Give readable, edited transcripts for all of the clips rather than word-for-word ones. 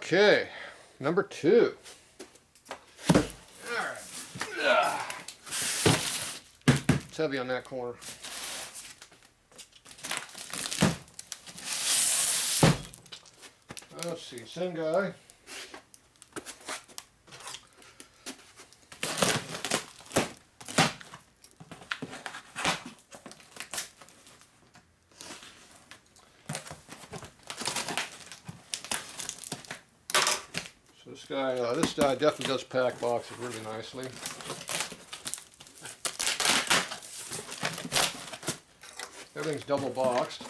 Okay, number 2. Alright. It's heavy on that corner. Let's see, same guy. So this guy definitely does pack boxes really nicely. Everything's double boxed.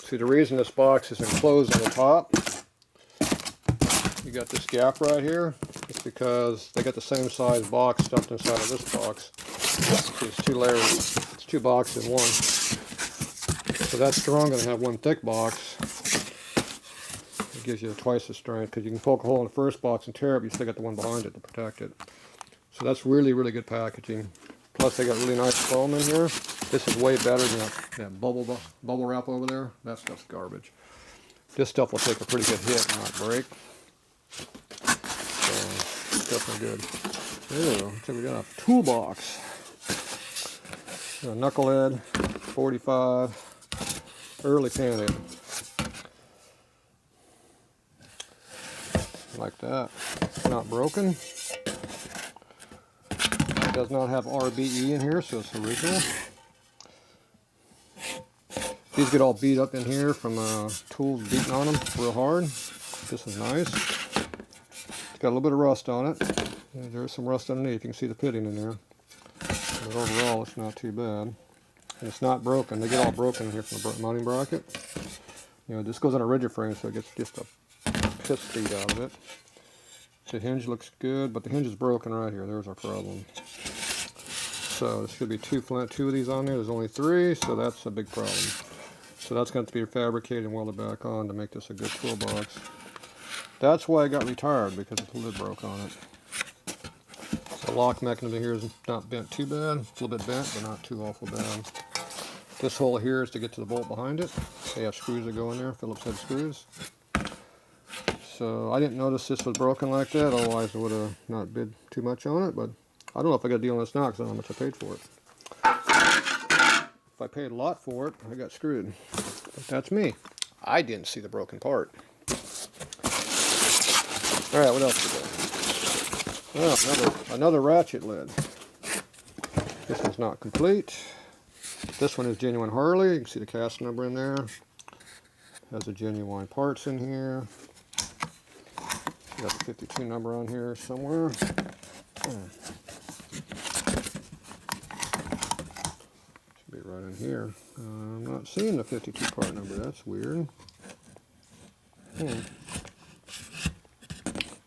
See, the reason this box is enclosed on the top, you got this gap right here, it's because they got the same size box stuffed inside of this box. See, it's 2 layers, it's 2 boxes in one. So that's strong, going to have one thick box. It gives you twice the strength, because you can poke a hole in the first box and tear it, but you still got the one behind it to protect it. So that's really, really good packaging. Plus they got really nice foam in here. This is way better than that bubble wrap over there. That stuff's garbage. This stuff will take a pretty good hit and not break. So it's definitely good. Ew, so we got a toolbox. A knucklehead, 45, early painted. Like that. It's not broken. It does not have RBE in here, so it's original. These get all beat up in here from tools beating on them real hard. This is nice. It's got a little bit of rust on it. There's some rust underneath. You can see the pitting in there. But overall, it's not too bad. And it's not broken. They get all broken in here from the mounting bracket. You know, this goes on a rigid frame, so it gets just a piss feed out of it. The hinge looks good, but the hinge is broken right here. There's our problem. So there should be 2 of these on there. There's only 3, so that's a big problem. So that's going to be fabricated and welded back on to make this a good toolbox. That's why I got retired, because the lid broke on it. The lock mechanism here is not bent too bad. It's a little bit bent, but not too awful bad. This hole here is to get to the bolt behind it. They have screws that go in there, Phillips head screws. So I didn't notice this was broken like that, otherwise I would have not bid too much on it, but I don't know if I got a deal on this now because I don't know how much I paid for it. If I paid a lot for it, I got screwed. But that's me. I didn't see the broken part. Alright, what else we got? Oh, another ratchet lid. This one's not complete. This one is genuine Harley. You can see the cast number in there. Has the genuine parts in here. Got the 52 number on here somewhere. Should be right in here. I'm not seeing the 52 part number. That's weird.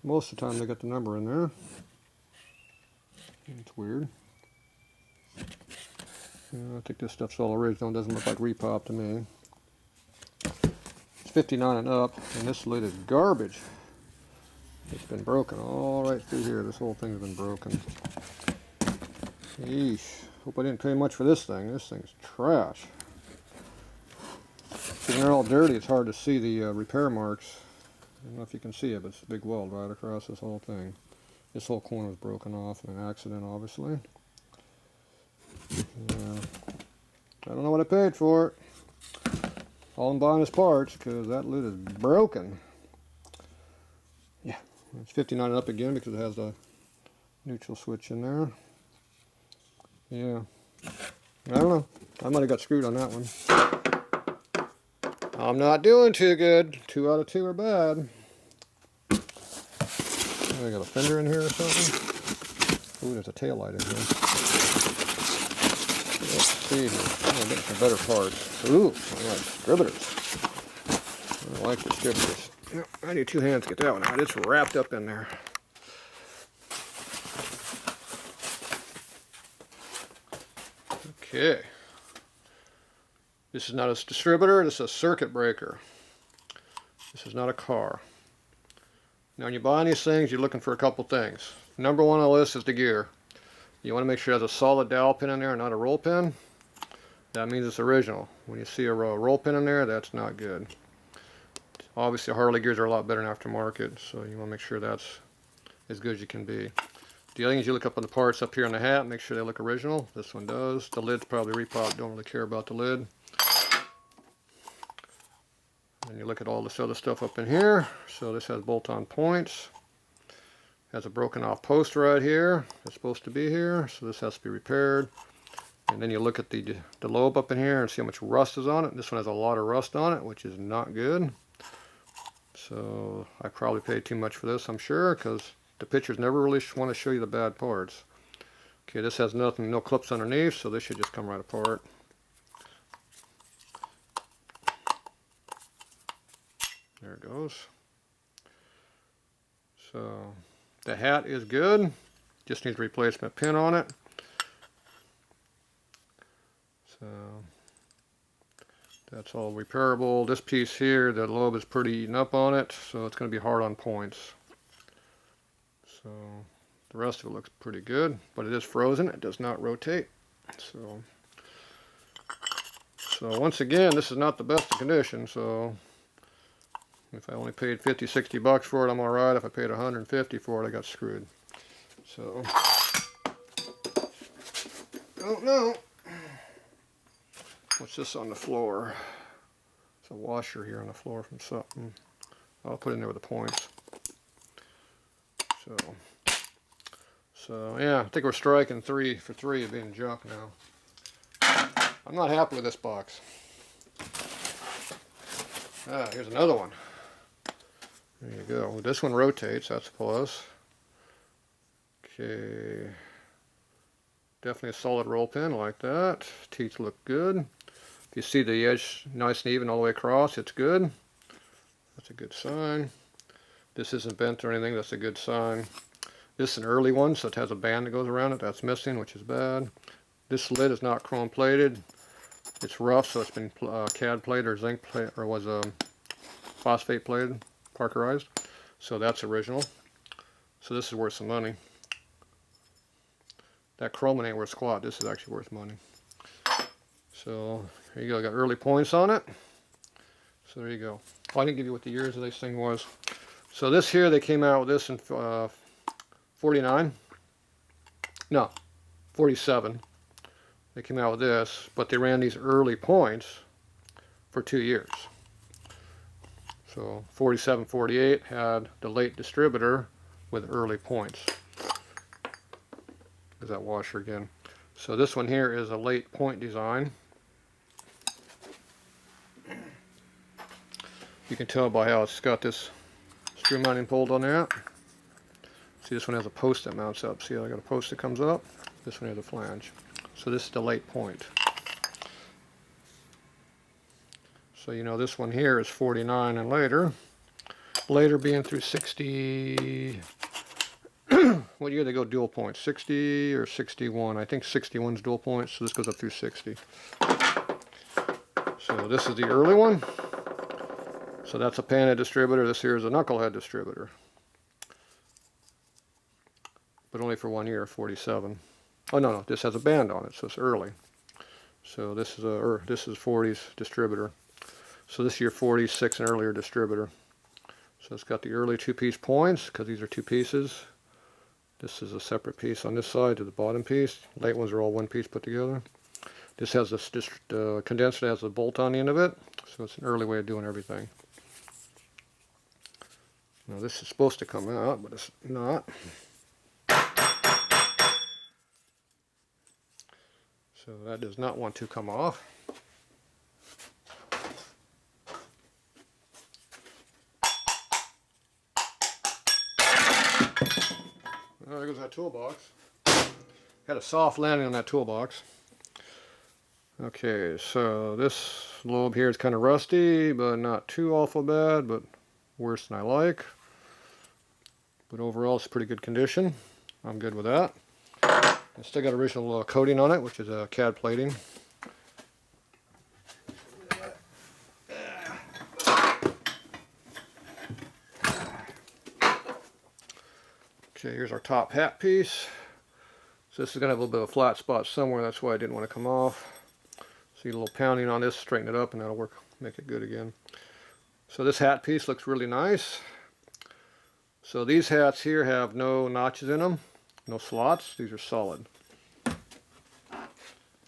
Most of the time they got the number in there. It's weird. I think this stuff's all original. It doesn't look like repop to me. It's 59 and up, and this lid is garbage. It's been broken all right through here. This whole thing's been broken. Yeesh. Hope I didn't pay much for this thing. This thing's trash. When they're all dirty, it's hard to see the repair marks. I don't know if you can see it, but it's a big weld right across this whole thing. This whole corner was broken off in an accident, obviously. Yeah. I don't know what I paid for it. All I'm buying is parts, because that lid is broken. Yeah. It's 59 and up again because it has the neutral switch in there. Yeah. I don't know. I might have got screwed on that one. I'm not doing too good. 2 out of 2 are bad. I got a fender in here or something. Ooh, there's a tail light in here. Let's see here. I'm going to get some better parts. Ooh, I like distributors. I like distributors. I need 2 hands to get that one out. It's wrapped up in there. Okay. This is not a distributor, this is a circuit breaker. This is not a car. Now when you buy these things, you're looking for a couple things. Number 1 on the list is the gear. You want to make sure it has a solid dowel pin in there and not a roll pin. that means it's original. When you see a roll pin in there, that's not good. Obviously Harley gears are a lot better than aftermarket, so you want to make sure that's as good as you can be. The other thing is you look up on the parts up here on the hat, make sure they look original. This one does. The lid's probably repopped, don't really care about the lid. And you look at all this other stuff up in here. So this has bolt-on points. Has a broken off post right here. It's supposed to be here, so this has to be repaired. And then you look at the lobe up in here and see how much rust is on it. This one has a lot of rust on it, which is not good. So I probably paid too much for this, I'm sure, because the pictures never really want to show you the bad parts. Okay, this has nothing, no clips underneath, so this should just come right apart. There it goes. So the hat is good, just needs a replacement pin on it. So that's all repairable. This piece here, the lobe is pretty eaten up on it, so it's going to be hard on points. So the rest of it looks pretty good, but it is frozen. It does not rotate. So once again, this is not the best of condition. So if I only paid 50, 60 bucks for it, I'm all right. If I paid 150 for it, I got screwed. So don't know. What's this on the floor? It's a washer here on the floor from something. I'll put it in there with the points. So yeah, I think we're striking 3 for 3 of being junk now. I'm not happy with this box. Here's another one. There you go. This one rotates, that's a plus. Okay. Definitely a solid roll pin like that. Teeth look good. If you see the edge nice and even all the way across, it's good. That's a good sign. This isn't bent or anything, that's a good sign. This is an early one, so it has a band that goes around it. That's missing, which is bad. This lid is not chrome plated. It's rough, so it's been CAD plated or zinc plated, or was phosphate plated, parkerized. So that's original. So this is worth some money. That chrome ain't worth squat. This is actually worth money. So here you go. Got early points on it. So there you go. Oh, I didn't give you what the years of this thing was. So this here, they came out with this in 49. No, 47. They came out with this, but they ran these early points for 2 years. So 47, 48 had the late distributor with early points. There's that washer again. So this one here is a late point design. You can tell by how it's got this screw mounting bolt on there. See, this one has a post that mounts up. See, I got a post that comes up. This one has a flange. So this is the late point. So you know this one here is 49 and later. Later being through 60. What year they go dual points? 60 or 61? I think 61 is dual points, so this goes up through 60. So this is the early one. So that's a panhead distributor. This here is a knucklehead distributor. But only for 1 year, 47. Oh no, this has a band on it, so it's early. So this is a this is 40s distributor. So this year 46 and earlier distributor. So it's got the early 2-piece points because these are 2 pieces. This is a separate piece on this side to the bottom piece. Late ones are all 1 piece put together. This has this condenser that has a bolt on the end of it, so it's an early way of doing everything. Now this is supposed to come out, but it's not. So that does not want to come off. Well, there goes that toolbox. Had a soft landing on that toolbox. Okay, so this lobe here is kind of rusty, but not too awful bad, but worse than I like. But overall, it's pretty good condition. I'm good with that. I still got original coating on it, which is a CAD plating. Okay, here's our top hat piece. So this is going to have a little bit of a flat spot somewhere, that's why I didn't want to come off. See a little pounding on this, straighten it up, and that'll work, make it good again. So this hat piece looks really nice. So these hats here have no notches in them, no slots. These are solid.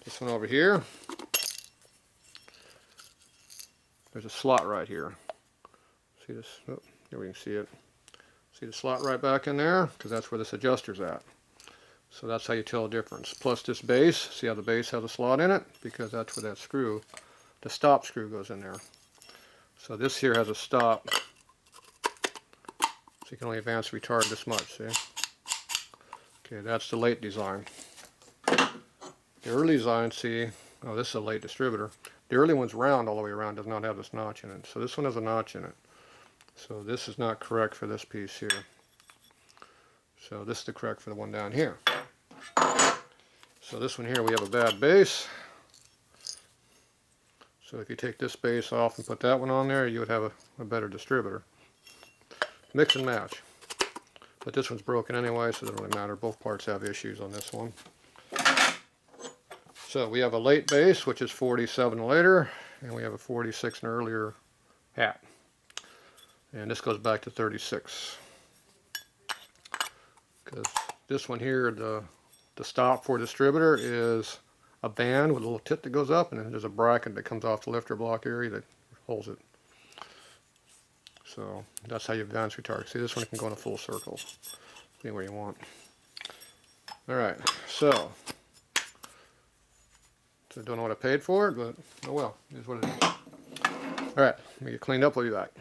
This one over here, there's a slot right here. See this? Oh, here we can see it. See the slot right back in there? Because that's where this adjuster's at. So that's how you tell the difference. Plus this base, see how the base has a slot in it? Because that's where that screw, the stop screw, goes in there. So this here has a stop. So you can only advance the retard this much, see? Okay, that's the late design. The early design, see, oh, this is a late distributor. The early one's round all the way around, does not have this notch in it. So this one has a notch in it. So this is not correct for this piece here. So this is the correct for the one down here. So this one here, we have a bad base. So if you take this base off and put that one on there, you would have a better distributor. Mix and match. But this one's broken anyway, so it doesn't really matter. Both parts have issues on this one. So we have a late base, which is 47 later, and we have a 46 and earlier hat. And this goes back to 36. Because this one here, the stop for distributor is a band with a little tip that goes up, and then there's a bracket that comes off the lifter block area that holds it. So that's how you advance retard. See, this one can go in a full circle anywhere you want. Alright, so don't know what I paid for it, but oh well, it is what it is. Alright, let me get cleaned up, we'll be back.